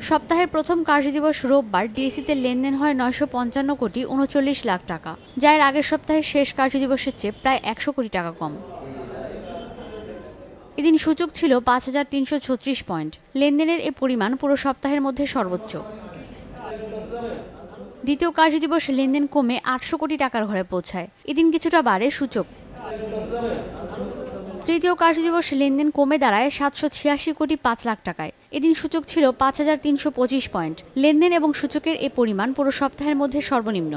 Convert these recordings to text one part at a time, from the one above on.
সপ্তাহের প্রথম কার্যদিবস রোববার ডিএসইতে লেনদেন হয় ৯৫৫ কোটি ৩৯ লাখ টাকা, যা এর আগের সপ্তাহের শেষ কার্যদিবসের চেয়ে প্রায় ১০০ কোটি টাকা কম। এদিন সূচক ছিল ৫,৩৩৬ পয়েন্ট। লেনদেনের এ পরিমাণ পুরো সপ্তাহের মধ্যে সর্বোচ্চ। দ্বিতীয় কার্যদিবসে লেনদেন কমে ৮০০ কোটি টাকার ঘরে পৌঁছায়। এদিন কিছুটা বাড়ে সূচক। তৃতীয় কার্যদিবসে লেনদেন কমে দাঁড়ায় ৭৮৬ কোটি ৫ লাখ টাকায়। এদিন সূচক ছিল ৫,৩২৫ পয়েন্ট। লেনদেন এবং সূচকের এ পরিমাণ পুরো সপ্তাহের মধ্যে সর্বনিম্ন।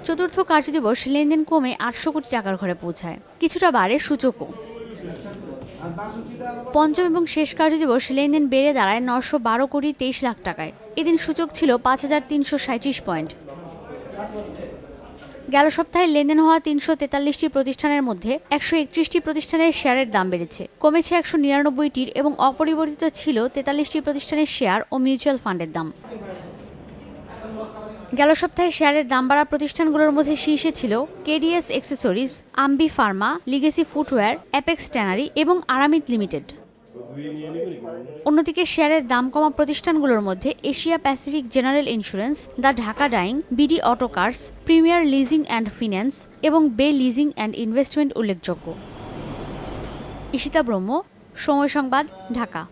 চতুর্থ কার্যদিবস লেনদেন কমে ৮০০ কোটি টাকার ঘরে পৌঁছায়। কিছুটা বাড়ে সূচকও। পঞ্চম এবং শেষ কার্যদিবস লেনদেন বেড়ে দাঁড়ায় ৯১২ কোটি ২৩ লাখ টাকায়। এদিন সূচক ছিল ৫,৩৩৭ পয়েন্ট। গেল সপ্তাহে লেনদেন হওয়া ৩৪৩টি প্রতিষ্ঠানের মধ্যে ১৩১টি প্রতিষ্ঠানের শেয়ারের দাম বেড়েছে, কমেছে ১৯৯টির এবং অপরিবর্তিত ছিল ৪৩টি প্রতিষ্ঠানের শেয়ার ও মিউচুয়াল ফান্ডের দাম। গেল সপ্তাহে শেয়ারের দাম বাড়া প্রতিষ্ঠানগুলোর মধ্যে শীর্ষে ছিল KDS Accessories, Ambee Pharma, Legacy Footwear, Apex Tannery এবং আরামিদ লিমিটেড। অন্যদিকে শেয়ারের দাম কমা প্রতিষ্ঠানগুলোর মধ্যে Asia Pacific General Insurance, the Dhaka Dyeing, BD Auto Cars, Premier Leasing and Finance এবং বে লিজিং অ্যান্ড ইনভেস্টমেন্ট উল্লেখযোগ্য। ঈশিতা ব্রহ্ম, সময় সংবাদ, ঢাকা।